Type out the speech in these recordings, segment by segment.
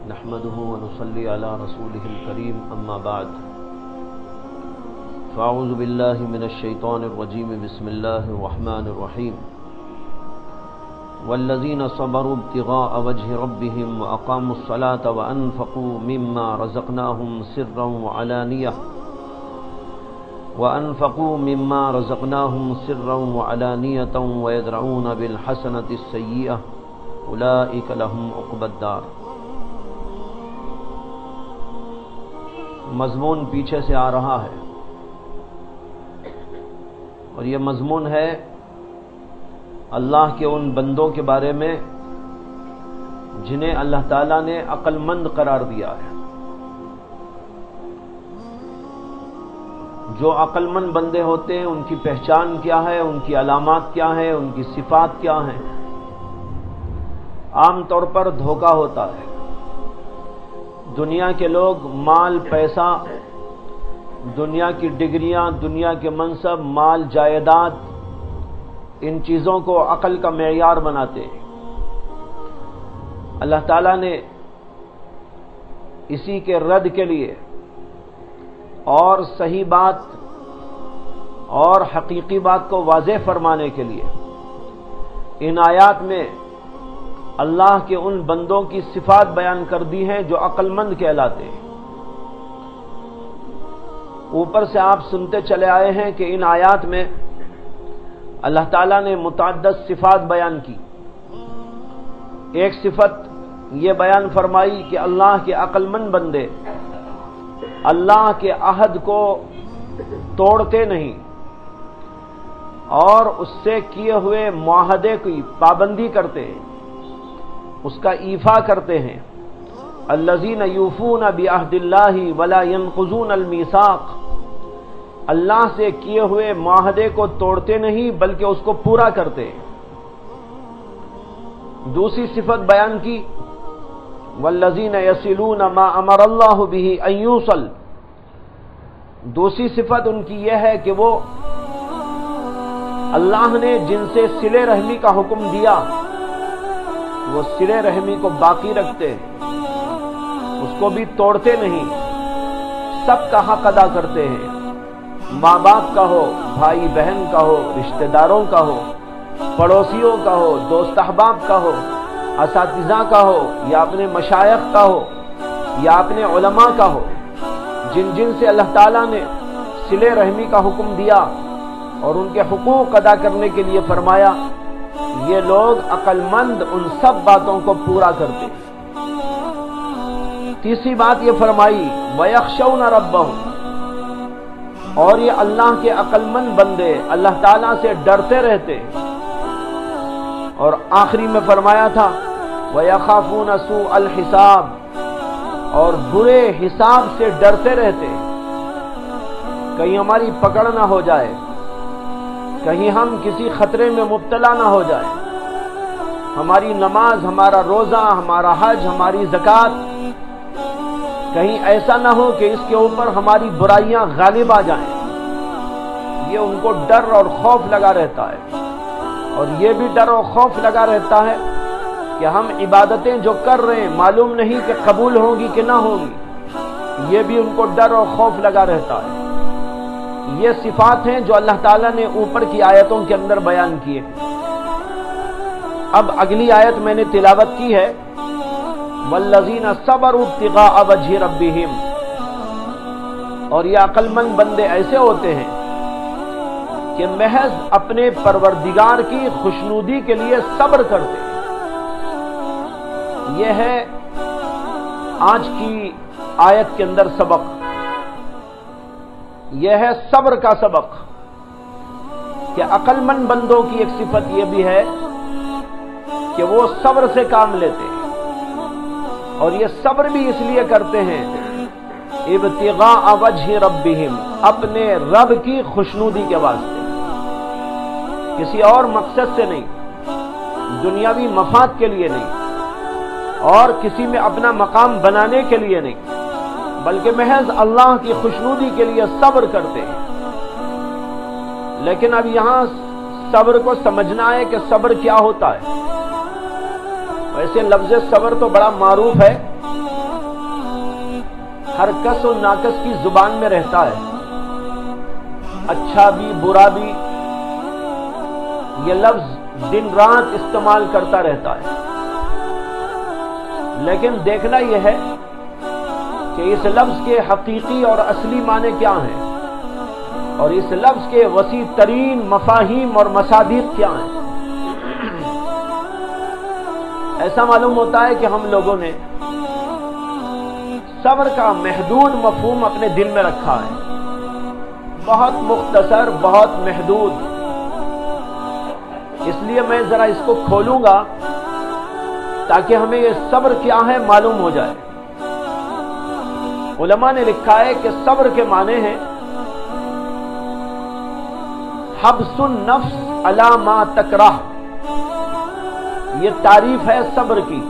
نحمده ونصلي على رسوله الكريم أما بعد فأعوذ بالله من الشيطان الرجيم بسم الله الرحمن الرحيم والذين صبروا ابتغاء وجه ربهم وأقاموا الصلاة وأنفقوا مما رزقناهم سرا وعلانية ويدرؤون بالحسنة السيئة أولئك لهم عقبى الدار۔ مضمون پیچھے سے آ رہا ہے اور یہ مضمون ہے اللہ کے ان بندوں کے بارے میں جنہیں اللہ تعالیٰ نے عقل مند قرار دیا ہے۔ جو عقل مند بندے ہوتے ہیں ان کی پہچان کیا ہے، ان کی علامات کیا ہیں، ان کی صفات کیا ہیں؟ عام طور پر دھوکہ ہوتا ہے۔ دنیا کے لوگ مال، پیسہ، دنیا کی ڈگریاں، دنیا کے منصب، مال، جائیداد، ان چیزوں کو عقل کا معیار بناتے ہیں۔ اللہ تعالیٰ نے اسی کے رد کے لیے اور صحیح بات اور حقیقی بات کو واضح فرمانے کے لیے ان آیات میں اللہ کے ان بندوں کی صفات بیان کر دی ہیں جو عقل مند کہلاتے ہیں۔ اوپر سے آپ سنتے چلے آئے ہیں کہ ان آیات میں اللہ تعالیٰ نے متعدد صفات بیان کی۔ ایک صفت یہ بیان فرمائی کہ اللہ کے عقل مند بندے اللہ کے عہد کو توڑتے نہیں اور اس سے کیے ہوئے معاہدے کی پابندی کرتے ہیں، اس کا ایفا کرتے ہیں۔ الذین یوفون بعہد اللہ ولا ینقضون المیثاق، اللہ سے کیے ہوئے معاہدے کو توڑتے نہیں بلکہ اس کو پورا کرتے ہیں۔ دوسری صفت بیان کی والذین یصلون ما امر اللہ بہ ان یوصل، دوسری صفت ان کی یہ ہے کہ وہ اللہ نے جن سے صلہ رحمی کا حکم دیا وہ صلہ رحمی کو باقی رکھتے ہیں، اس کو بھی توڑتے نہیں، سب کا حق ادا کرتے ہیں، ماں باپ کا ہو، بھائی بہن کا ہو، رشتہ داروں کا ہو، پڑوسیوں کا ہو، دوست احباب کا ہو، اساتذہ کا ہو یا اپنے مشائخ کا ہو یا اپنے علماء کا ہو، جن جن سے اللہ تعالیٰ نے صلہ رحمی کا حکم دیا اور ان کے حقوق ادا کرنے کے لیے فرمایا، یہ لوگ عقل مند ان سب باتوں کو پورا کرتے ہیں۔ تیسری بات یہ فرمائی وَيَخْشَوْنَ رَبَّهُمْ، اور یہ اللہ کے عقل مند بندے اللہ تعالیٰ سے ڈرتے رہتے ہیں۔ اور آخری میں فرمایا تھا وَيَخَافُونَ سُوءَ الْحِسَابِ، اور برے حساب سے ڈرتے رہتے ہیں، کہیں ہماری پکڑ نہ ہو جائے، کہیں ہم کسی خطرے میں مبتلا نہ ہو جائے، ہماری نماز، ہمارا روزہ، ہمارا حج، ہماری زکوٰۃ کہیں ایسا نہ ہو کہ اس کے اوپر ہماری برائیاں غالب آ جائیں۔ یہ ان کو ڈر اور خوف لگا رہتا ہے، اور یہ بھی ڈر اور خوف لگا رہتا ہے کہ ہم عبادتیں جو کر رہے ہیں معلوم نہیں کہ قبول ہوں گی کہ نہ ہوں گی، یہ بھی ان کو ڈر اور خوف لگا رہتا ہے۔ یہ صفات ہیں جو اللہ تعالیٰ نے اوپر کی آیتوں کے اندر بیان کیے۔ اب اگلی آیت میں نے تلاوت کی ہے والذین صبروا ابتغاء وجہ ربہم، اور یہ عقل مند بندے ایسے ہوتے ہیں کہ محض اپنے پروردگار کی خوشنودی کے لیے صبر کرتے ہیں۔ یہ ہے آج کی آیت کے اندر سبق، یہ ہے صبر کا سبق کہ عقل مند بندوں کی ایک صفت یہ بھی ہے کہ وہ صبر سے کام لیتے ہیں، اور یہ صبر بھی اس لیے کرتے ہیں ابتغاء وجہ ربہم، اپنے رب کی خوشنودی کے واسطے، کسی اور مقصد سے نہیں، دنیاوی مفاد کے لیے نہیں، اور کسی میں اپنا مقام بنانے کے لیے نہیں، بلکہ محض اللہ کی خوشنودی کے لیے صبر کرتے ہیں۔ لیکن اب یہاں صبر کو سمجھنا ہے کہ صبر کیا ہوتا ہے۔ ویسے لفظ صبر تو بڑا معروف ہے، ہر کس و ناکس کی زبان میں رہتا ہے، اچھا بھی برا بھی یہ لفظ دن رات استعمال کرتا رہتا ہے، لیکن دیکھنا یہ ہے کہ اس لفظ کے حقیقی اور اصلی معنی کیا ہیں، اور اس لفظ کے وسیع ترین مفاہیم اور مصادیق کیا ہیں۔ ایسا معلوم ہوتا ہے کہ ہم لوگوں نے صبر کا محدود مفہوم اپنے دل میں رکھا ہے، بہت مختصر، بہت محدود۔ اس لیے میں ذرا اس کو کھولوں گا تاکہ ہمیں یہ صبر کیا ہے معلوم ہو جائے۔ علماء نے لکھا ہے کہ صبر کے معنی ہیں حبس النفس علی ما تکرہ، یہ تعریف ہے صبر کی،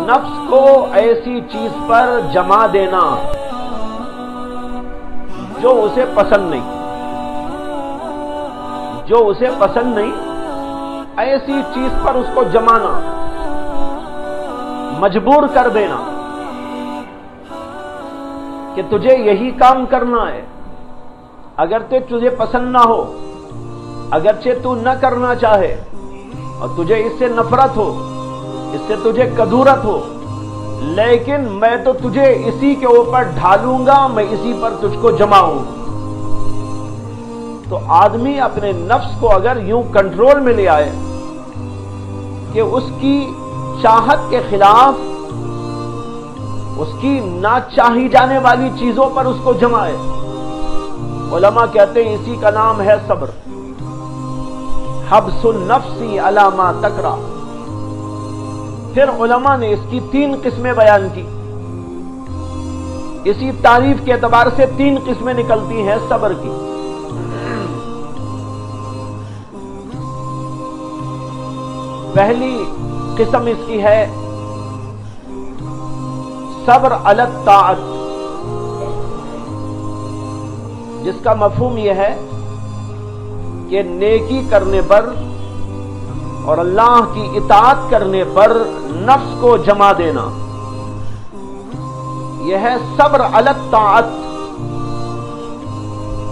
نفس کو ایسی چیز پر جما دینا جو اسے پسند نہیں، جو اسے پسند نہیں، ایسی چیز پر اس کو جمانا، مجبور کر دینا کہ تجھے یہی کام کرنا ہے، اگرچہ تجھے پسند نہ ہو، اگرچہ تو نہ کرنا چاہے اور تجھے اس سے نفرت ہو، اس سے تجھے کدورت ہو، لیکن میں تو تجھے اسی کے اوپر ڈھالوں گا، میں اسی پر تجھ کو جماؤں۔ تو آدمی اپنے نفس کو اگر یوں کنٹرول میں لے آئے کہ اس کی چاہت کے خلاف اس کی نہ چاہی جانے والی چیزوں پر اس کو جمائے، علماء کہتے ہیں اسی کا نام ہے صبر، حبس النفس علی ما تکرہ۔ پھر علماء نے اس کی 3 قسمیں بیان کی، اسی تعریف کے اعتبار سے 3 قسمیں نکلتی ہیں صبر کی۔ پہلی قسم اس کی ہے صبر علی الطاعت، جس کا مفہوم یہ ہے کہ نیکی کرنے پر اور اللہ کی اطاعت کرنے پر نفس کو جما دینا، یہ ہے صبر علی الطاعت۔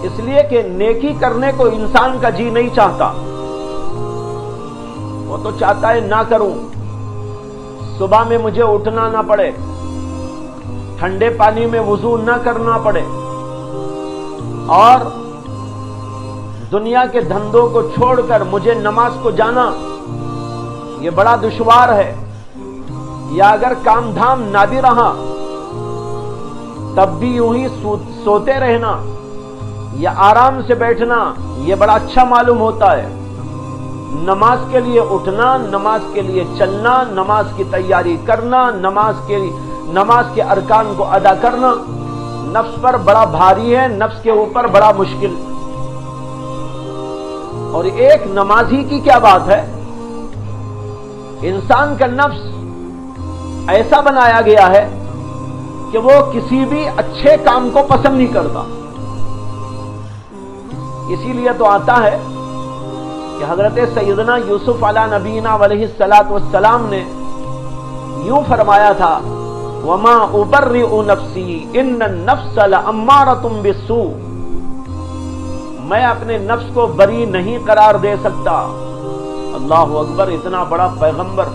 اس لیے کہ نیکی کرنے کو انسان کا جی نہیں چاہتا، وہ تو چاہتا ہے نہ کروں، صبح میں مجھے اٹھنا نہ پڑے، ٹھنڈے پانی میں وضو نہ کرنا پڑے، اور دنیا کے دھندوں کو چھوڑ کر مجھے نماز کو جانا یہ بڑا دشوار ہے، یا اگر کام دھام نہ بھی رہا تب بھی یوں ہی سوتے رہنا یا آرام سے بیٹھنا یہ بڑا اچھا معلوم ہوتا ہے۔ نماز کے لیے اٹھنا، نماز کے لیے چلنا، نماز کی تیاری کرنا، نماز کے ارکان کو ادا کرنا نفس پر بڑا بھاری ہے، نفس کے اوپر بڑا مشکل۔ اور ایک نمازی کی کیا بات ہے، انسان کا نفس ایسا بنایا گیا ہے کہ وہ کسی بھی اچھے کام کو پسند نہیں کرتا۔ اسی لیے تو آتا ہے کہ حضرت سیدنا یوسف علیہ نبینا علیہ الصلاۃ والسلام نے یوں فرمایا تھا وما ابرئ نفسی ان النفس لامارۃ بالسوء، میں اپنے نفس کو بری نہیں قرار دے سکتا۔ اللہ اکبر، اتنا بڑا پیغمبر،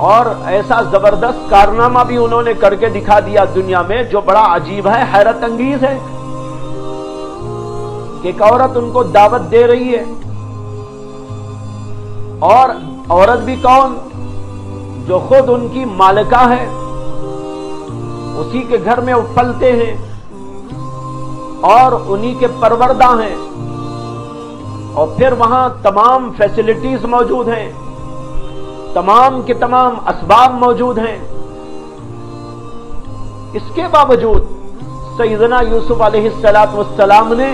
اور ایسا زبردست کارنامہ بھی انہوں نے کر کے دکھا دیا دنیا میں جو بڑا عجیب ہے، حیرت انگیز ہے، کہ ایک عورت ان کو دعوت دے رہی ہے، اور عورت بھی کون، جو خود ان کی مالکہ ہے، اسی کے گھر میں وہ پلتے ہیں اور انہی کے پروردہ ہیں، اور پھر وہاں تمام فیسلٹیز موجود ہیں، تمام کے تمام اسباب موجود ہیں۔ اس کے باوجود سیدنا یوسف علیہ السلام نے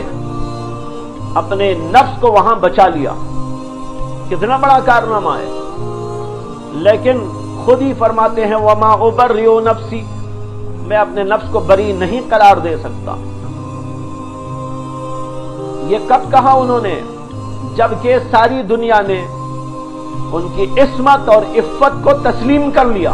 اپنے نفس کو وہاں بچا لیا۔ کتنا بڑا کارنامہ ہے، لیکن خود ہی فرماتے ہیں وما ابرئ نفسی، میں اپنے نفس کو بری نہیں قرار دے سکتا۔ یہ کب کہا انہوں نے؟ جبکہ ساری دنیا نے ان کی عصمت اور عفت کو تسلیم کر لیا،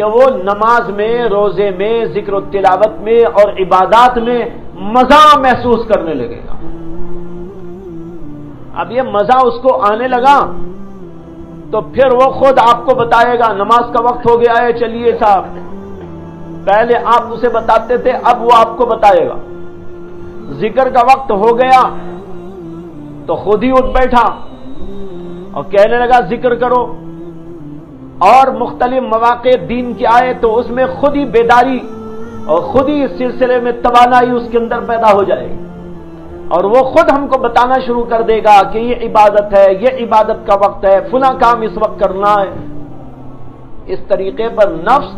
کہ وہ نماز میں، روزے میں، ذکر و تلاوت میں اور عبادات میں مزہ محسوس کرنے لگے گا۔ اب یہ مزہ اس کو آنے لگا تو پھر وہ خود آپ کو بتائے گا نماز کا وقت ہو گیا ہے، چلیے صاحب۔ پہلے آپ اسے بتاتے تھے، اب وہ آپ کو بتائے گا۔ ذکر کا وقت ہو گیا تو خود ہی اٹھ بیٹھا اور کہنے لگا ذکر کرو، اور مختلف مواقع دین کے آئے تو اس میں خود ہی بیداری اور خود ہی اس سلسلے میں توانائی اس کے اندر پیدا ہو جائے گی، اور وہ خود ہم کو بتانا شروع کر دے گا کہ یہ عبادت ہے، یہ عبادت کا وقت ہے، فلاں کام اس وقت کرنا ہے۔ اس طریقے پر نفس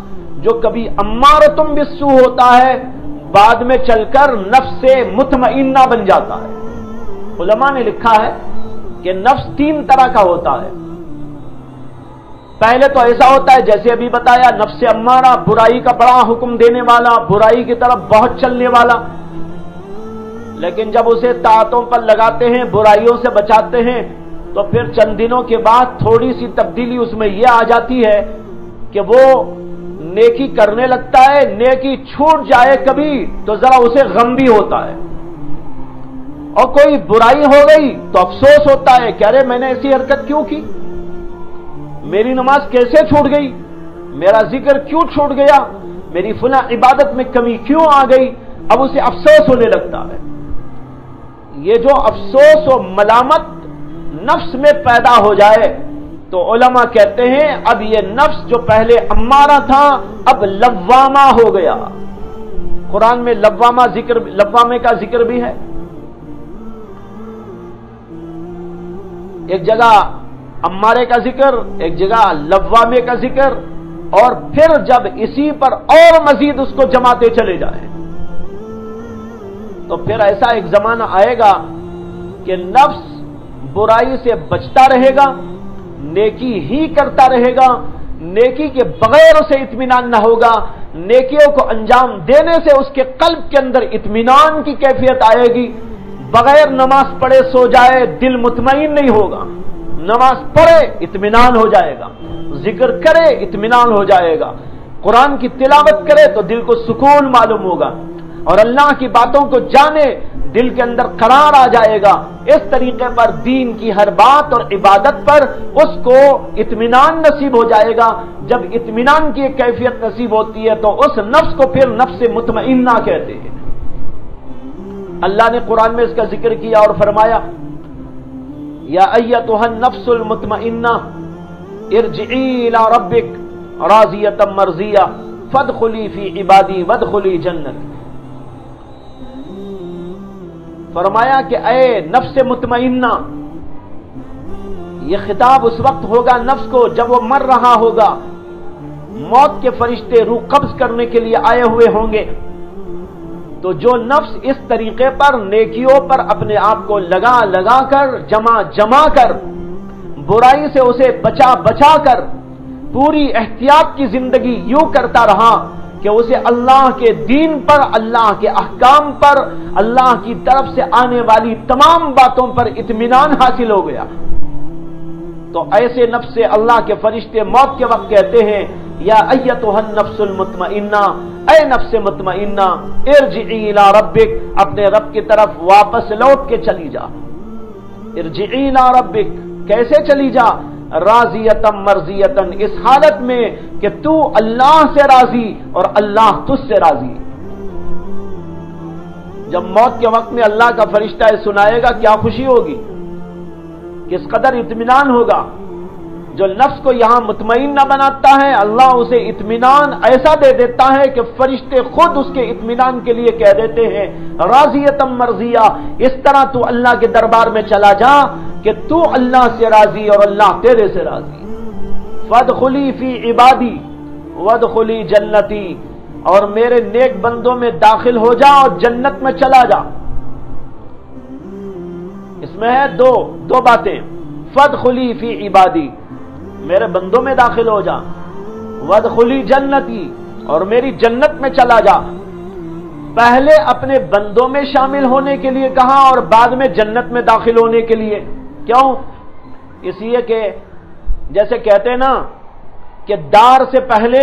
جو کبھی امارتم بالسوء ہوتا ہے، بعد میں چل کر نفس سے مطمئنہ بن جاتا ہے۔ علماء نے لکھا ہے کہ نفس 3 طرح کا ہوتا ہے۔ پہلے تو ایسا ہوتا ہے جیسے ابھی بتایا، نفس امارہ، برائی کا بڑا حکم دینے والا، برائی کی طرف بہت چلنے والا، لیکن جب اسے طاعتوں پر لگاتے ہیں، برائیوں سے بچاتے ہیں، تو پھر چند دنوں کے بعد تھوڑی سی تبدیلی اس میں یہ آ جاتی ہے کہ وہ نیکی کرنے لگتا ہے، نیکی چھوٹ جائے کبھی تو ذرا اسے غم بھی ہوتا ہے، اور کوئی برائی ہو گئی تو افسوس ہوتا ہے کہ ارے میں نے ایسی حرکت کیوں کی، میری نماز کیسے چھوٹ گئی، میرا ذکر کیوں چھوٹ گیا، میری فلاں عبادت میں کمی کیوں آ گئی۔ اب اسے افسوس ہونے لگتا ہے۔ یہ جو افسوس و ملامت نفس میں پیدا ہو جائے تو علماء کہتے ہیں اب یہ نفس جو پہلے امارہ تھا اب لوامہ ہو گیا۔ قرآن میں لوامے کا ذکر بھی ہے۔ ایک جگہ امارے کا ذکر، ایک جگہ لوامے کا ذکر، اور پھر جب اسی پر اور مزید اس کو جماتے چلے جائیں تو پھر ایسا ایک زمانہ آئے گا کہ نفس برائی سے بچتا رہے گا، نیکی ہی کرتا رہے گا، نیکی کے بغیر اسے اطمینان نہ ہوگا، نیکیوں کو انجام دینے سے اس کے قلب کے اندر اطمینان کی کیفیت آئے گی۔ بغیر نماز پڑھے سو جائے دل مطمئن نہیں ہوگا، نماز پڑھے اطمینان ہو جائے گا، ذکر کرے اطمینان ہو جائے گا، قرآن کی تلاوت کرے تو دل کو سکون معلوم ہوگا، اور اللہ کی باتوں کو جانے دل کے اندر قرار آ جائے گا۔ اس طریقے پر دین کی ہر بات اور عبادت پر اس کو اطمینان نصیب ہو جائے گا۔ جب اطمینان کی ایک کیفیت نصیب ہوتی ہے تو اس نفس کو پھر نفس مطمئنہ کہتے ہیں۔ اللہ نے قرآن میں اس کا ذکر کیا اور فرمایا یا ایتھا النفس المطمئنہ ارجعی الی ربک راضیۃ مرضیہ فادخلی فی عبادی وادخلی جنتی۔ فرمایا کہ اے نفس مطمئنہ، یہ خطاب اس وقت ہوگا نفس کو جب وہ مر رہا ہوگا، موت کے فرشتے روح قبض کرنے کے لیے آئے ہوئے ہوں گے، تو جو نفس اس طریقے پر نیکیوں پر اپنے آپ کو لگا کر جمع کر برائی سے اسے بچا کر پوری احتیاط کی زندگی یوں کرتا رہا کہ اسے اللہ کے دین پر، اللہ کے احکام پر، اللہ کی طرف سے آنے والی تمام باتوں پر اطمینان حاصل ہو گیا، تو ایسے نفس سے اللہ کے فرشتے موت کے وقت کہتے ہیں یا ایتھا النفس المطمئنہ، اے نفس مطمئنہ ارجعی الی ربک، اپنے رب کی طرف واپس لوٹ کے چلی جا۔ ارجعی الی ربک، کیسے چلی جا؟ راضیۃ مرضیۃ، اس حالت میں کہ تو اللہ سے راضی اور اللہ تجھ سے راضی۔ جب موت کے وقت میں اللہ کا فرشتہ سنائے گا کیا خوشی ہوگی، کس قدر اطمینان ہوگا۔ جو نفس کو یہاں مطمئن نہ بناتا ہے، اللہ اسے اطمینان ایسا دے دیتا ہے کہ فرشتے خود اس کے اطمینان کے لیے کہہ دیتے ہیں راضیۃ مرضیہ، اس طرح تو اللہ کے دربار میں چلا جا کہ تو اللہ سے راضی اور اللہ تیرے سے راضی۔ فادخلی فی عبادی وادخلی جنتی، اور میرے نیک بندوں میں داخل ہو جا اور جنت میں چلا جا۔ اس میں ہے دو باتیں، فادخلی فی عبادی، میرے بندوں میں داخل ہو جا، وادخلی جنتی، اور میری جنت میں چلا جا۔ پہلے اپنے بندوں میں شامل ہونے کے لیے کہا اور بعد میں جنت میں داخل ہونے کے لیے، کیوں؟ اس لیے کہ جیسے کہتے ہیں نا کہ دار سے پہلے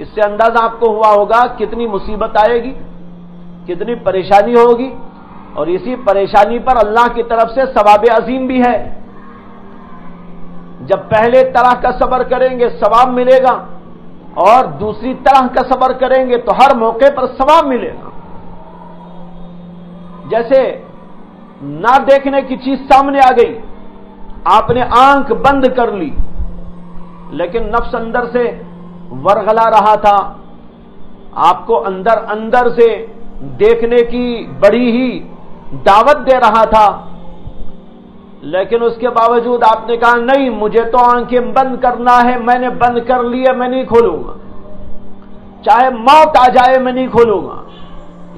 اس سے اندازہ آپ کو ہوا ہوگا کتنی مصیبت آئے گی، کتنی پریشانی ہوگی، اور اسی پریشانی پر اللہ کی طرف سے ثواب عظیم بھی ہے۔ جب پہلے طرح کا صبر کریں گے ثواب ملے گا، اور دوسری طرح کا صبر کریں گے تو ہر موقع پر ثواب ملے گا۔ جیسے نہ دیکھنے کی چیز سامنے آ گئی، آپ نے آنکھ بند کر لی، لیکن نفس اندر سے ورغلا رہا تھا، آپ کو اندر اندر سے دیکھنے کی بڑی ہی دعوت دے رہا تھا، لیکن اس کے باوجود آپ نے کہا نہیں، مجھے تو آنکھیں بند کرنا ہے، میں نے بند کر لی ہے، میں نہیں کھولوں گا، چاہے موت آ جائے میں نہیں کھولوں گا۔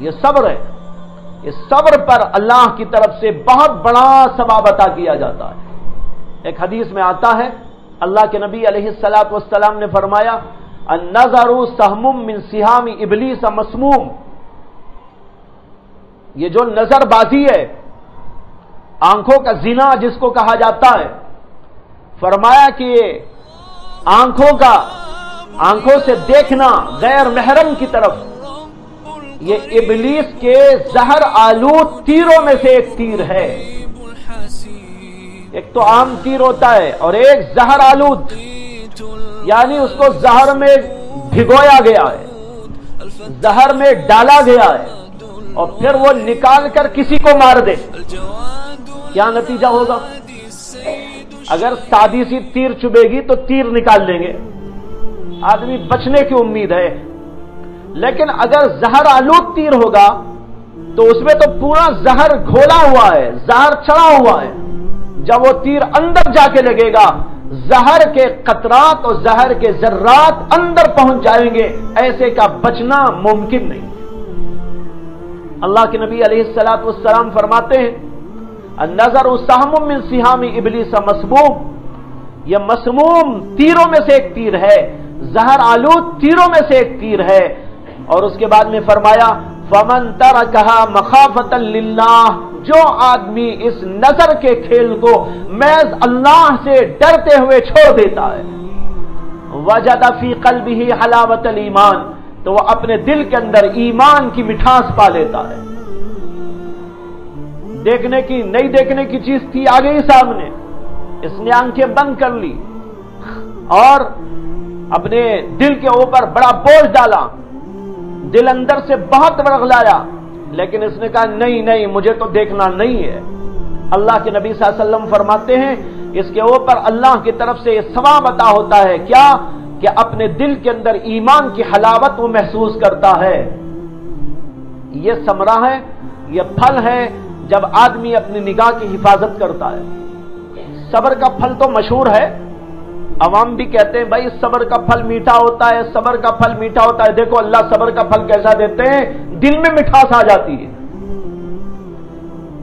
یہ صبر ہے، اس صبر پر اللہ کی طرف سے بہت بڑا ثواب عطا کیا جاتا ہے۔ ایک حدیث میں آتا ہے، اللہ کے نبی علیہ الصلوۃ والسلام نے فرمایا النظر سہم من سہام ابلیس مسموم، یہ جو نظر بازی ہے، آنکھوں کا زنا جس کو کہا جاتا ہے، فرمایا کہ آنکھوں سے دیکھنا غیر محرم کی طرف، یہ ابلیس کے زہر آلود تیروں میں سے ایک تیر ہے۔ ایک تو عام تیر ہوتا ہے اور ایک زہر آلود، یعنی اس کو زہر میں بھگویا گیا ہے، زہر میں ڈالا گیا ہے، اور پھر وہ نکال کر کسی کو مار دے، کیا نتیجہ ہوگا؟ اگر سادی سی تیر چبھے گی تو تیر نکال لیں گے، آدمی بچنے کی امید ہے، لیکن اگر زہر آلود تیر ہوگا تو اس میں تو پورا زہر گھولا ہوا ہے، زہر چڑھا ہوا ہے، جب وہ تیر اندر جا کے لگے گا زہر کے قطرات اور زہر کے ذرات اندر پہنچ جائیں گے، ایسے کا بچنا ممکن نہیں۔ اللہ کے نبی علیہ الصلوۃ والسلام فرماتے ہیں النظر سہم من سہام ابلیس مسموم، یہ مسموم تیروں میں سے ایک تیر ہے، زہر آلود تیروں میں سے ایک تیر ہے۔ اور اس کے بعد میں فرمایا فمن ترکھا مخافۃ للہ، جو آدمی اس نظر کے کھیل کو محض اللہ سے ڈرتے ہوئے چھوڑ دیتا ہے، وجد فی قلبہ حلاوۃ الایمان، تو وہ اپنے دل کے اندر ایمان کی مٹھاس پا لیتا ہے۔ دیکھنے کی نہیں دیکھنے کی چیز تھی آ گئی سامنے، اس نے آنکھیں بند کر لی اور اپنے دل کے اوپر بڑا بوجھ ڈالا، دل اندر سے بہت ورغلایا، لیکن اس نے کہا نہیں مجھے تو دیکھنا نہیں ہے۔ اللہ کے نبی صلی اللہ علیہ وسلم فرماتے ہیں اس کے اوپر اللہ کی طرف سے یہ ثواب عطا ہوتا ہے، کیا کہ اپنے دل کے اندر ایمان کی حلاوت وہ محسوس کرتا ہے۔ یہ ثمرہ ہے، یہ پھل ہے جب آدمی اپنی نگاہ کی حفاظت کرتا ہے۔ صبر کا پھل تو مشہور ہے، عوام بھی کہتے ہیں بھائی صبر کا پھل میٹھا ہوتا ہے، صبر کا پھل میٹھا ہوتا ہے۔ دیکھو اللہ صبر کا پھل کیسا دیتے ہیں، دل میں مٹھاس آ جاتی ہے۔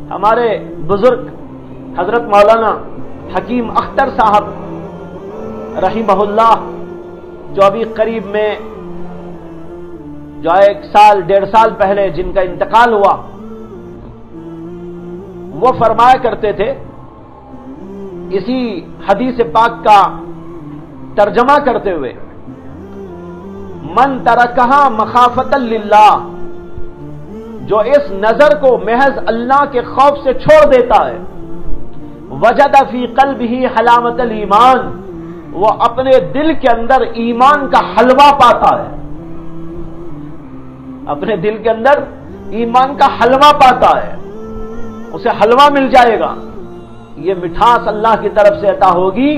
ہمارے بزرگ حضرت مولانا حکیم اختر صاحب رحمہ اللہ، جو ابھی قریب میں جو 1 سال 1.5 سال پہلے جن کا انتقال ہوا، وہ فرمایا کرتے تھے اسی حدیث پاک کا ترجمہ کرتے ہوئے من ترکھا مخافۃ للہ، جو اس نظر کو محض اللہ کے خوف سے چھوڑ دیتا ہے، وجد فی قلبہ حلاوۃ الایمان، وہ اپنے دل کے اندر ایمان کا حلوہ پاتا ہے، اپنے دل کے اندر ایمان کا حلوہ پاتا ہے، اسے حلوہ مل جائے گا۔ یہ مٹھاس اللہ کی طرف سے عطا ہوگی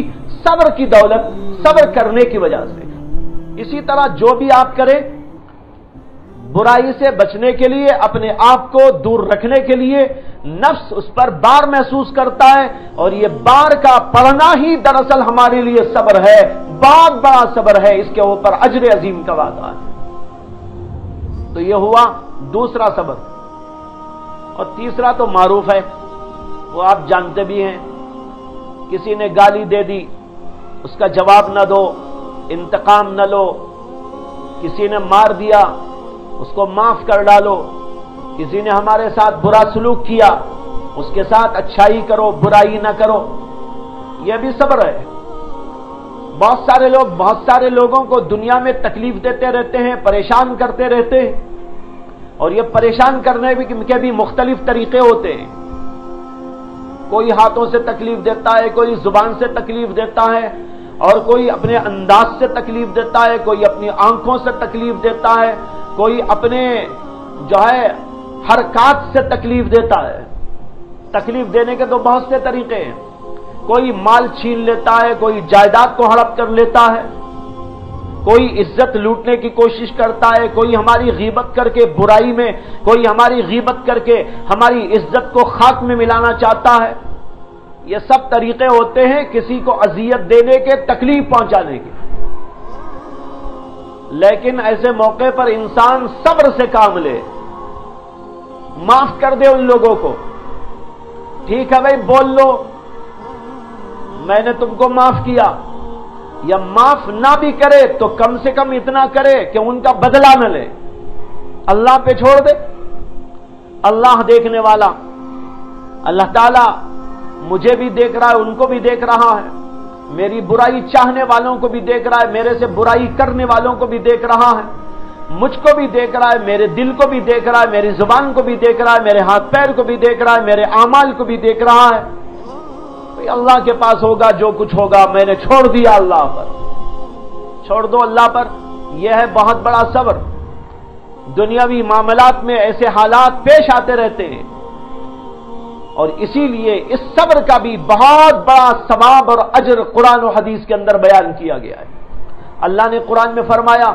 صبر کی دولت، صبر کرنے کی وجہ سے۔ اسی طرح جو بھی آپ کریں، برائی سے بچنے کے لیے، اپنے آپ کو دور رکھنے کے لیے، نفس اس پر بار محسوس کرتا ہے، اور یہ بار کا پڑھنا ہی دراصل ہمارے لیے صبر ہے، بہت بڑا صبر ہے، اس کے اوپر اجر عظیم کا وعدہ ہے۔ تو یہ ہوا دوسرا صبر، اور تیسرا تو معروف ہے، وہ آپ جانتے بھی ہیں، کسی نے گالی دے دی اس کا جواب نہ دو، انتقام نہ لو، کسی نے مار دیا اس کو معاف کر ڈالو، کسی نے ہمارے ساتھ برا سلوک کیا اس کے ساتھ اچھائی کرو، برائی نہ کرو، یہ بھی صبر ہے۔ بہت سارے لوگوں کو دنیا میں تکلیف دیتے رہتے ہیں، پریشان کرتے رہتے ہیں، اور یہ پریشان کرنے کے بھی مختلف طریقے ہوتے ہیں۔ کوئی ہاتھوں سے تکلیف دیتا ہے، کوئی زبان سے تکلیف دیتا ہے، اور کوئی اپنے انداز سے تکلیف دیتا ہے، کوئی اپنی آنکھوں سے تکلیف دیتا ہے، کوئی اپنے حرکات سے تکلیف دیتا ہے۔ تکلیف دینے کے تو بہت سے طریقے ہیں، کوئی مال چھین لیتا ہے، کوئی جائیداد کو ہڑپ کر لیتا ہے، کوئی عزت لوٹنے کی کوشش کرتا ہے، کوئی ہماری غیبت کر کے برائی میں، کوئی ہماری غیبت کر کے ہماری عزت کو خاک میں ملانا چاہتا ہے۔ یہ سب طریقے ہوتے ہیں کسی کو اذیت دینے کے، تکلیف پہنچانے کے۔ لیکن ایسے موقع پر انسان صبر سے کام لے، معاف کر دے ان لوگوں کو۔ ٹھیک ہے بھائی، بول لو میں نے تم کو معاف کیا، یا معاف نہ بھی کرے تو کم سے کم اتنا کرے کہ ان کا بدلہ نہ لے، اللہ پہ چھوڑ دے۔ اللہ دیکھنے والا، اللہ تعالی مجھے بھی دیکھ رہا ہے، ان کو بھی دیکھ رہا ہے، میری برائی چاہنے والوں کو بھی دیکھ رہا ہے، میرے سے برائی کرنے والوں کو بھی دیکھ رہا ہے، مجھ کو بھی دیکھ رہا ہے، میرے دل کو بھی دیکھ رہا ہے، میری زبان کو بھی دیکھ رہا ہے، میرے ہاتھ پیر کو بھی دیکھ رہا ہے، میرے اعمال کو بھی دیکھ رہا ہے۔ اللہ کے پاس ہوگا جو کچھ ہوگا، میں نے چھوڑ دیا اللہ پر، چھوڑ دو اللہ پر۔ یہ ہے بہت بڑا صبر۔ دنیاوی معاملات میں ایسے حالات پیش آتے رہتے ہیں، اور اسی لیے اس صبر کا بھی بہت بڑا ثواب اور اجر قرآن و حدیث کے اندر بیان کیا گیا ہے۔ اللہ نے قرآن میں فرمایا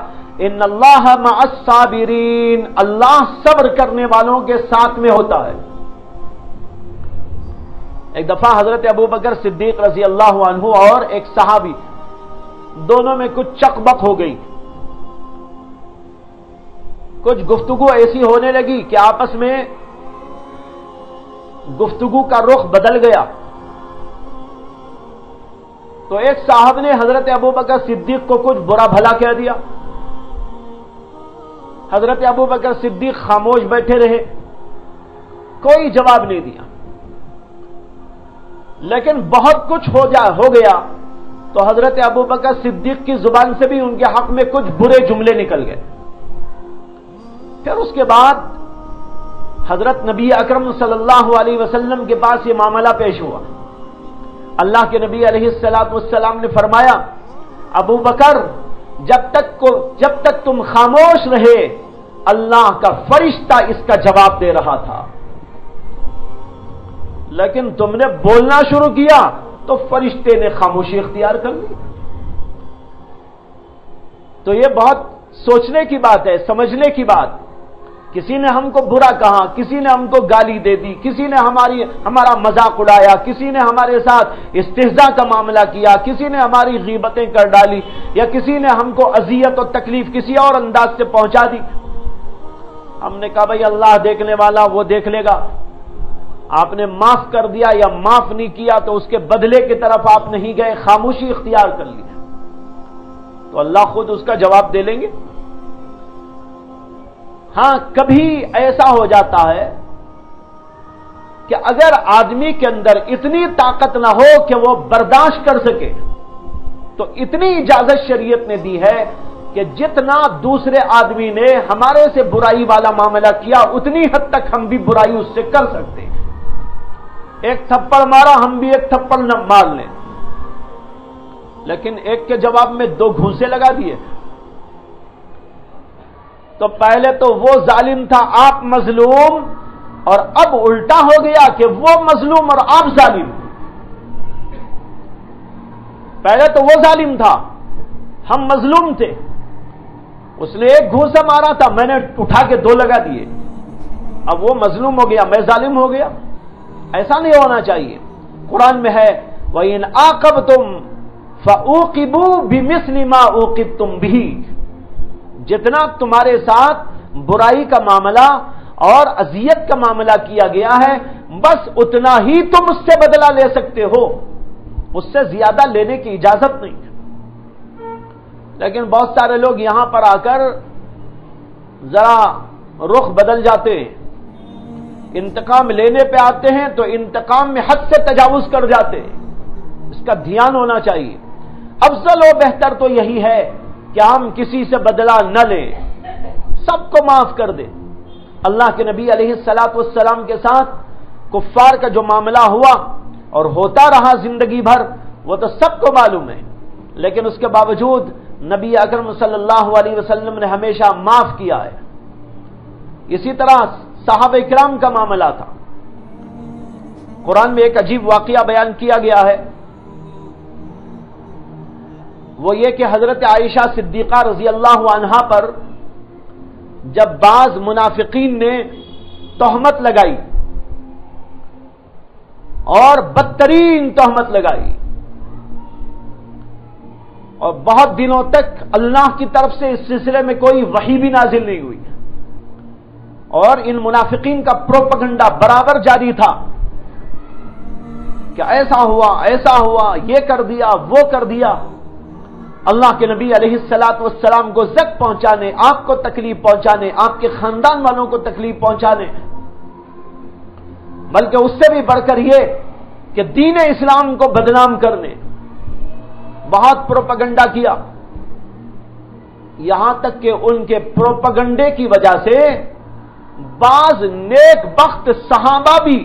ان اللہ مع الصابرین، اللہ صبر کرنے والوں کے ساتھ میں ہوتا ہے۔ ایک دفعہ حضرت ابوبکر صدیق رضی اللہ عنہ اور ایک صحابی، دونوں میں کچھ چک بک ہو گئی، کچھ گفتگو ایسی ہونے لگی کہ آپس میں گفتگو کا رخ بدل گیا۔ تو ایک صاحب نے حضرت ابوبکر صدیق کو کچھ برا بھلا کہہ دیا، حضرت ابوبکر صدیق خاموش بیٹھے رہے، کوئی جواب نہیں دیا۔ لیکن بہت کچھ ہو گیا تو حضرت ابوبکر صدیق کی زبان سے بھی ان کے حق میں کچھ برے جملے نکل گئے۔ پھر اس کے بعد حضرت نبی اکرم صلی اللہ علیہ وسلم کے پاس یہ معاملہ پیش ہوا۔ اللہ کے نبی علیہ السلام نے فرمایا ابو بکر جب تک تم خاموش رہے اللہ کا فرشتہ اس کا جواب دے رہا تھا، لیکن تم نے بولنا شروع کیا تو فرشتے نے خاموشی اختیار کر لی۔ تو یہ بہت سوچنے کی بات ہے، سمجھنے کی بات۔ کسی نے ہم کو برا کہا، کسی نے ہم کو گالی دے دی، کسی نے ہمارا مذاق اڑایا، کسی نے ہمارے ساتھ استہزاء کا معاملہ کیا، کسی نے ہماری غیبتیں کر ڈالی، یا کسی نے ہم کو اذیت اور تکلیف کسی اور انداز سے پہنچا دی۔ ہم نے کہا بھائی اللہ دیکھنے والا، وہ دیکھ لے گا۔ آپ نے معاف کر دیا یا معاف نہیں کیا تو اس کے بدلے کی طرف آپ نہیں گئے، خاموشی اختیار کر لی، تو اللہ خود اس کا جواب دے لیں گے۔ ہاں کبھی ایسا ہو جاتا ہے کہ اگر آدمی کے اندر اتنی طاقت نہ ہو کہ وہ برداشت کر سکے، تو اتنی اجازت شریعت نے دی ہے کہ جتنا دوسرے آدمی نے ہمارے سے برائی والا معاملہ کیا اتنی حد تک ہم بھی برائی اس سے کر سکتے ہیں۔ ایک تھپڑ مارا، ہم بھی ایک تھپڑ نہ مار لیں، لیکن ایک کے جواب میں 2 گھونسے لگا دیے تو پہلے تو وہ ظالم تھا، آپ مظلوم، اور اب الٹا ہو گیا کہ وہ مظلوم اور آپ ظالم۔ پہلے تو وہ ظالم تھا، ہم مظلوم تھے، اس نے 1 گھونسا مارا تھا، میں نے اٹھا کے 2 لگا دیے، اب وہ مظلوم ہو گیا، میں ظالم ہو گیا۔ ایسا نہیں ہونا چاہیے۔ قرآن میں ہے وَإِنْ عَاقَبْتُمْ فَعُوقِبُوا بِمِثْلِ مَا عُوقِبْتُمْ بِهِ، جتنا تمہارے ساتھ برائی کا معاملہ اور اذیت کا معاملہ کیا گیا ہے بس اتنا ہی تم اس سے بدلہ لے سکتے ہو، اس سے زیادہ لینے کی اجازت نہیں۔ لیکن بہت سارے لوگ یہاں پر آ کر ذرا رخ بدل جاتے ہیں، انتقام لینے پہ آتے ہیں تو انتقام میں حد سے تجاوز کر جاتے ہیں۔ اس کا دھیان ہونا چاہیے۔ افضل و بہتر تو یہی ہے کہ ہم کسی سے بدلہ نہ لیں، سب کو معاف کر دیں۔ اللہ کے نبی علیہ الصلوۃ والسلام کے ساتھ کفار کا جو معاملہ ہوا اور ہوتا رہا زندگی بھر، وہ تو سب کو معلوم ہے، لیکن اس کے باوجود نبی اکرم صلی اللہ علیہ وسلم نے ہمیشہ معاف کیا ہے۔ اسی طرح صحابہ کرام کا معاملہ تھا۔ قرآن میں ایک عجیب واقعہ بیان کیا گیا ہے، وہ یہ کہ حضرت عائشہ صدیقہ رضی اللہ عنہا پر جب بعض منافقین نے تہمت لگائی اور بدترین تہمت لگائی، اور بہت دنوں تک اللہ کی طرف سے اس سلسلے میں کوئی وحی بھی نازل نہیں ہوئی، اور ان منافقین کا پروپیگنڈا برابر جاری تھا کہ ایسا ہوا، یہ کر دیا، وہ کر دیا۔ اللہ کے نبی علیہ الصلوۃ والسلام کو زد پہنچانے، آپ کو تکلیف پہنچانے، آپ کے خاندان والوں کو تکلیف پہنچانے، بلکہ اس سے بھی بڑھ کر یہ کہ دین اسلام کو بدنام کرنے بہت پروپیگنڈا کیا، یہاں تک کہ ان کے پروپیگنڈے کی وجہ سے بعض نیک بخت صحابہ بھی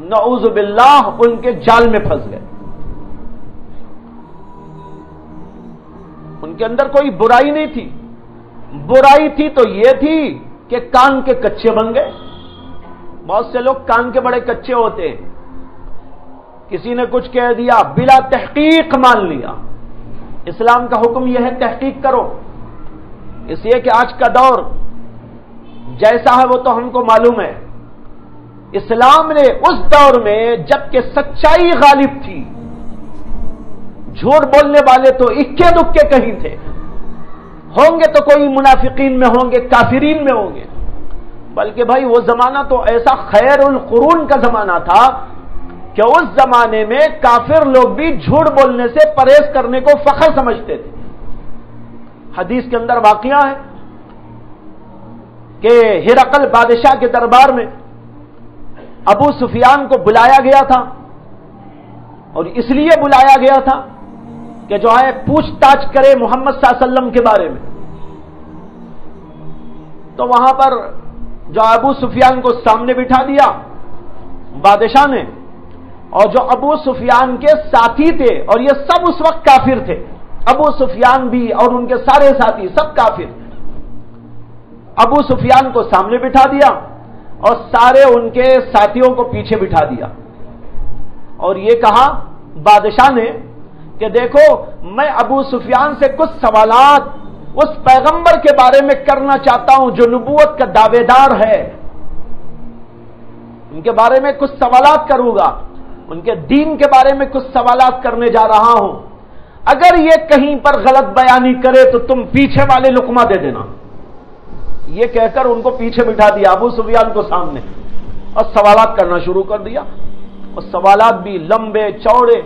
نعوذ باللہ ان کے جال میں پھنس گئے۔ ان کے اندر کوئی برائی نہیں تھی، برائی تھی تو یہ تھی کہ کان کے کچے بن گئے۔ بہت سے لوگ کان کے بڑے کچے ہوتے ہیں، کسی نے کچھ کہہ دیا بلا تحقیق مان لیا۔ اسلام کا حکم یہ ہے تحقیق کرو، اس لیے کہ آج کا دور جیسا ہے وہ تو ہم کو معلوم ہے۔ اسلام نے اس دور میں جبکہ سچائی غالب تھی، جھوٹ بولنے والے تو اکے دکے کہیں تھے، ہوں گے تو کوئی منافقین میں ہوں گے، کافرین میں ہوں گے، بلکہ بھائی وہ زمانہ تو ایسا خیر القرون کا زمانہ تھا کہ اس زمانے میں کافر لوگ بھی جھوٹ بولنے سے پرہیز کرنے کو فخر سمجھتے تھے۔ حدیث کے اندر واقعہ ہے کہ ہرقل بادشاہ کے دربار میں ابو سفیان کو بلایا گیا تھا، اور اس لیے بلایا گیا تھا کہ جو ہے پوچھ تاچھ کرے محمد صلی اللہ علیہ وسلم کے بارے میں۔ تو وہاں پر جو ابو سفیان کو سامنے بٹھا دیا بادشاہ نے، اور جو ابو سفیان کے ساتھی تھے، اور یہ سب اس وقت کافر تھے، ابو سفیان بھی اور ان کے سارے ساتھی سب کافر، ابو سفیان کو سامنے بٹھا دیا اور سارے ان کے ساتھیوں کو پیچھے بٹھا دیا، اور یہ کہا بادشاہ نے کہ دیکھو میں ابو سفیان سے کچھ سوالات اس پیغمبر کے بارے میں کرنا چاہتا ہوں جو نبوت کا دعوے دار ہے، ان کے بارے میں کچھ سوالات کروں گا، ان کے دین کے بارے میں کچھ سوالات کرنے جا رہا ہوں، اگر یہ کہیں پر غلط بیانی کرے تو تم پیچھے والے لقمہ دے دینا۔ یہ کہہ کر ان کو پیچھے بٹھا دیا ابو سفیان کو سامنے، اور سوالات کرنا شروع کر دیا، اور سوالات بھی لمبے چوڑے،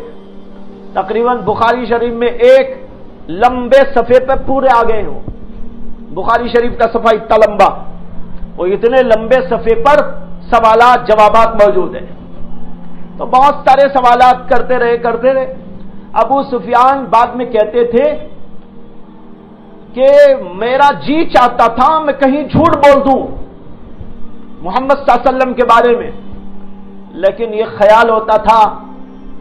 تقریباً بخاری شریف میں ایک لمبے صفحے پہ پورے آ گئے ہوں۔ بخاری شریف کا صفحہ اتنا لمبا، وہ اتنے لمبے صفحے پر سوالات جوابات موجود ہیں۔ تو بہت سارے سوالات کرتے رہے۔ ابو سفیان بعد میں کہتے تھے کہ میرا جی چاہتا تھا میں کہیں جھوٹ بول دوں محمد صلی اللہ علیہ وسلم کے بارے میں، لیکن یہ خیال ہوتا تھا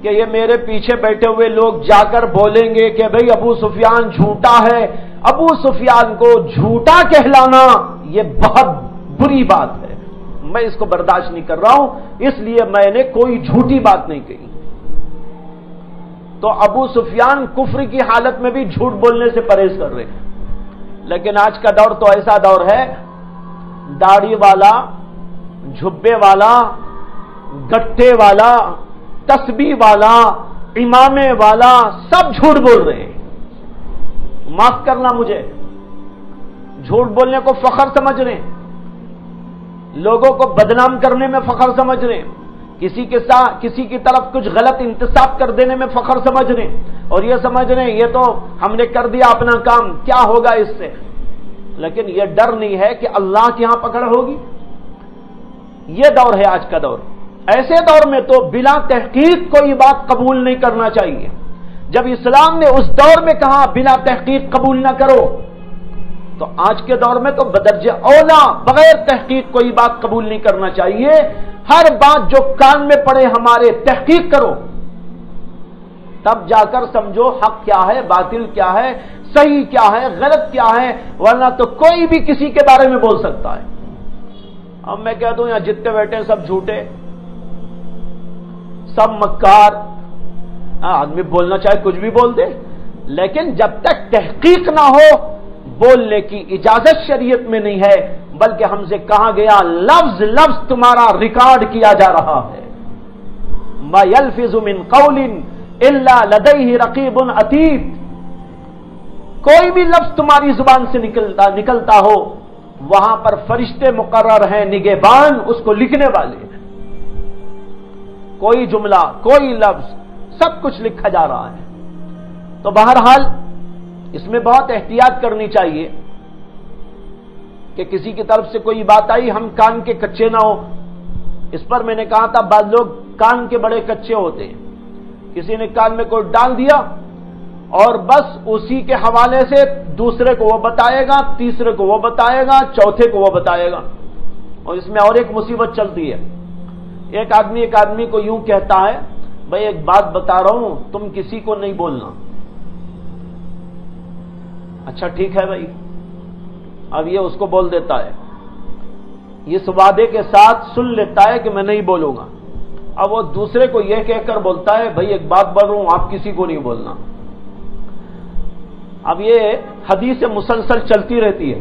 کہ یہ میرے پیچھے بیٹھے ہوئے لوگ جا کر بولیں گے کہ بھئی ابو سفیان جھوٹا ہے۔ ابو سفیان کو جھوٹا کہلانا یہ بہت بری بات ہے، میں اس کو برداشت نہیں کر رہا ہوں، اس لیے میں نے کوئی جھوٹی بات نہیں کہی۔ تو ابو سفیان کفر کی حالت میں بھی جھوٹ بولنے سے پرہیز کر رہے ہیں۔ لیکن آج کا دور تو ایسا دور ہے، داڑھی والا، جھبے والا، گٹھے والا، تسبیح والا، امامے والا سب جھوٹ بول رہے ہیں۔ معاف کرنا مجھے، جھوٹ بولنے کو فخر سمجھ رہے ہیں، لوگوں کو بدنام کرنے میں فخر سمجھ رہے ہیں، کسی کے ساتھ کسی کی طرف کچھ غلط انتساب کر دینے میں فخر سمجھ رہے ہیں، اور یہ سمجھ رہے ہیں یہ تو ہم نے کر دیا اپنا کام، کیا ہوگا اس سے۔ لیکن یہ ڈر نہیں ہے کہ اللہ کے ہاں پکڑ ہوگی۔ یہ دور ہے آج کا دور، ایسے دور میں تو بلا تحقیق کوئی بات قبول نہیں کرنا چاہیے۔ جب اسلام نے اس دور میں کہا بنا تحقیق قبول نہ کرو، تو آج کے دور میں تو بدرجہ اولا بغیر تحقیق کوئی بات قبول نہیں کرنا چاہیے۔ ہر بات جو کان میں پڑے ہمارے تحقیق کرو، تب جا کر سمجھو حق کیا ہے، باطل کیا ہے، صحیح کیا ہے، غلط کیا ہے، ورنہ تو کوئی بھی کسی کے بارے میں بول سکتا ہے۔ اب میں کہہ دوں یہاں جتنے بیٹھے ہیں سب جھوٹے، سب مکار، آدمی بولنا چاہے کچھ بھی بول دے، لیکن جب تک تحقیق نہ ہو بولنے کی اجازت شریعت میں نہیں ہے، بلکہ ہم سے کہا گیا لفظ لفظ تمہارا ریکارڈ کیا جا رہا ہے۔ ما یلفظ من قول الا لدیہ رقیب عتید، کوئی بھی لفظ تمہاری زبان سے نکلتا ہو وہاں پر فرشتے مقرر ہیں، نگہبان اس کو لکھنے والے، کوئی جملہ کوئی لفظ سب کچھ لکھا جا رہا ہے۔ تو بہرحال اس میں بہت احتیاط کرنی چاہیے کہ کسی کی طرف سے کوئی بات آئی ہم کان کے کچے نہ ہو۔ اس پر میں نے کہا تھا بعض لوگ کان کے بڑے کچے ہوتے ہیں، کسی نے کان میں کوئی ڈال دیا اور بس اسی کے حوالے سے دوسرے کو وہ بتائے گا، تیسرے کو وہ بتائے گا، چوتھے کو وہ بتائے گا۔ اور اس میں اور ایک مصیبت چلتی ہے، ایک آدمی کو یوں کہتا ہے بھائی ایک بات بتا رہا ہوں تم کسی کو نہیں بولنا۔ اچھا ٹھیک ہے بھائی، اب یہ اس کو بول دیتا ہے، اس وعدے کے ساتھ سن لیتا ہے کہ میں نہیں بولوں گا، اب وہ دوسرے کو یہ کہہ کر بولتا ہے بھائی ایک بات بول رہا ہوں آپ کسی کو نہیں بولنا۔ اب یہ حدیث مسلسل چلتی رہتی ہے،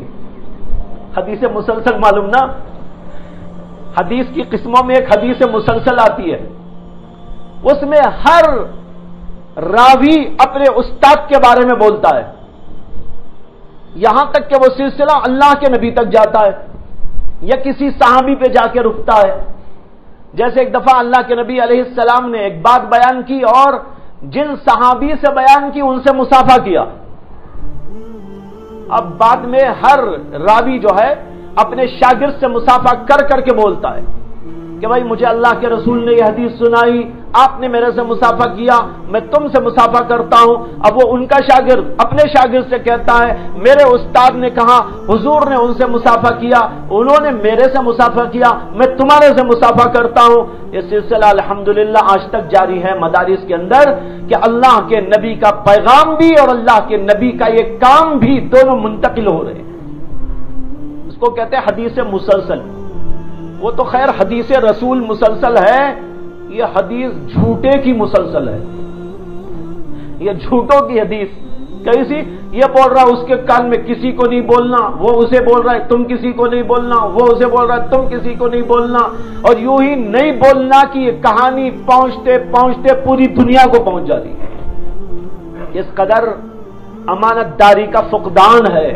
حدیث مسلسل معلوم نا، حدیث کی قسموں میں ایک حدیث مسلسل آتی ہے، اس میں ہر راوی اپنے استاد کے بارے میں بولتا ہے، یہاں تک کہ وہ سلسلہ اللہ کے نبی تک جاتا ہے یا کسی صحابی پہ جا کے رکتا ہے۔ جیسے ایک دفعہ اللہ کے نبی علیہ السلام نے ایک بات بیان کی اور جن صحابی سے بیان کی ان سے مصافحہ کیا۔ اب بعد میں ہر راوی جو ہے اپنے شاگرد سے مصافحہ کر کر کے بولتا ہے کہ بھائی مجھے اللہ کے رسول نے یہ حدیث سنائی، آپ نے میرے سے مصافحہ کیا، میں تم سے مصافحہ کرتا ہوں۔ اب وہ ان کا شاگرد اپنے شاگرد سے کہتا ہے میرے استاد نے کہا حضور نے ان سے مصافحہ کیا، انہوں نے میرے سے مصافحہ کیا، میں تمہارے سے مصافحہ کرتا ہوں۔ یہ سلسلہ الحمدللہ آج تک جاری ہے مدارس کے اندر کہ اللہ کے نبی کا پیغام بھی اور اللہ کے نبی کا یہ کام بھی دونوں منتقل ہو رہے ہیں۔ اس کو کہتے ہیں حدیث مسلسل۔ وہ تو خیر حدیث رسول مسلسل ہے، یہ حدیث جھوٹے کی مسلسل ہے، یہ جھوٹوں کی حدیث۔ کیسی؟ یہ بول رہا اس کے کان میں کسی کو نہیں بولنا، وہ اسے بول رہا ہے تم کسی کو نہیں بولنا، وہ اسے بول رہا ہے تم کسی کو نہیں بولنا، اور یوں ہی نہیں بولنا کی یہ کہانی پہنچتے پہنچتے پوری دنیا کو پہنچ جاتی ہے۔ اس قدر امانت داری کا فقدان ہے،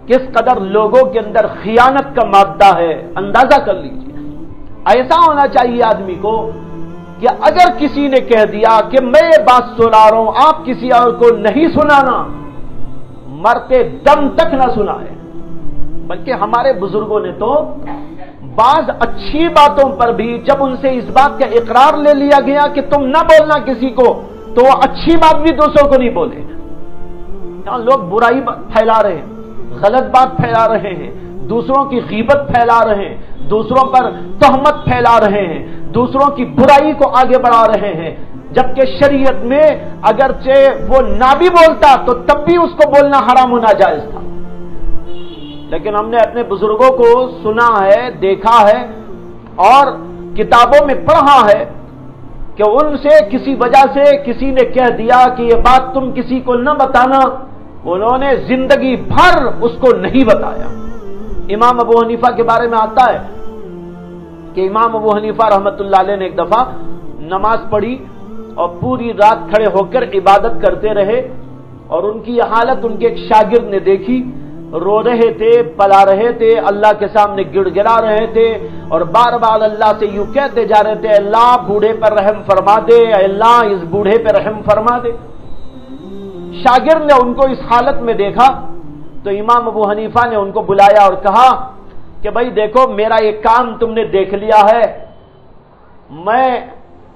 کس قدر لوگوں کے اندر خیانت کا مادہ ہے، اندازہ کر لیجیے۔ ایسا ہونا چاہیے آدمی کو کہ اگر کسی نے کہہ دیا کہ میں یہ بات سنا رہا ہوں آپ کسی اور کو نہیں سنانا، مرتے دم تک نہ سنائے۔ بلکہ ہمارے بزرگوں نے تو بعض اچھی باتوں پر بھی جب ان سے اس بات کا اقرار لے لیا گیا کہ تم نہ بولنا کسی کو، تو وہ اچھی بات بھی دوسروں کو نہیں بولے۔ یہاں لوگ برائی پھیلا رہے ہیں، غلط بات پھیلا رہے ہیں، دوسروں کی غیبت پھیلا رہے ہیں، دوسروں پر تہمت پھیلا رہے ہیں، دوسروں کی برائی کو آگے بڑھا رہے ہیں، جبکہ شریعت میں اگرچہ وہ نہ بھی بولتا تو تب بھی اس کو بولنا حرام و ناجائز تھا۔ لیکن ہم نے اپنے بزرگوں کو سنا ہے، دیکھا ہے اور کتابوں میں پڑھا ہے کہ ان سے کسی وجہ سے کسی نے کہہ دیا کہ یہ بات تم کسی کو نہ بتانا، انہوں نے زندگی بھر اس کو نہیں بتایا۔ امام ابو حنیفہ کے بارے میں آتا ہے کہ امام ابو حنیفہ رحمت اللہ علیہ نے ایک دفعہ نماز پڑھی اور پوری رات کھڑے ہو کر عبادت کرتے رہے، اور ان کی یہ حالت ان کے ایک شاگرد نے دیکھی، رو رہے تھے، پلا رہے تھے، اللہ کے سامنے گڑ گڑا رہے تھے اور بار بار اللہ سے یوں کہتے جا رہے تھے اللہ بوڑھے پر رحم فرما دے، اللہ اس بوڑھے پر رحم فرما دے۔ شاگرد نے ان کو اس حالت میں دیکھا تو امام ابو حنیفہ نے ان کو بلایا اور کہا کہ بھائی دیکھو میرا یہ کام تم نے دیکھ لیا ہے، میں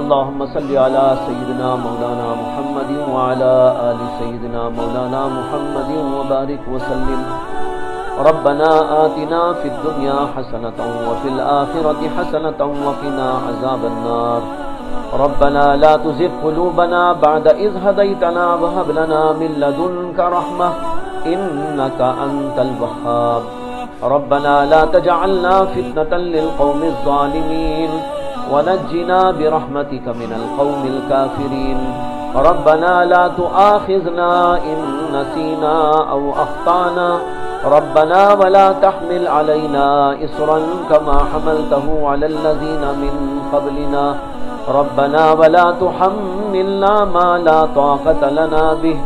اللهم صل على سيدنا مولانا محمد وعلى آل سيدنا مولانا محمد وبارك وسلم. ربنا آتنا في الدنيا حسنة وفي الآخرة حسنة وقنا عذاب النار. ربنا لا تزغ قلوبنا بعد إذ هديتنا وهب لنا من لدنك رحمة إنك أنت الوهاب. ربنا لا تجعلنا فتنة للقوم الظالمين ونجنا برحمتك من القوم الكافرين. ربنا لا تؤاخذنا إن نسينا أو أخطأنا. ربنا ولا تحمل علينا إصرا كما حملته على الذين من قبلنا. ربنا ولا تحملنا ما لا طاقة لنا به.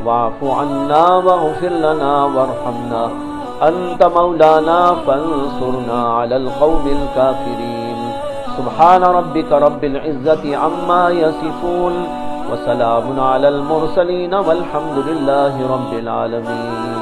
واعف عنا واغفر لنا وارحمنا أنت مولانا فانصرنا على القوم الكافرين. سبحان ربك رب العزة عما يصفون وسلام على المرسلين والحمد لله رب العالمين.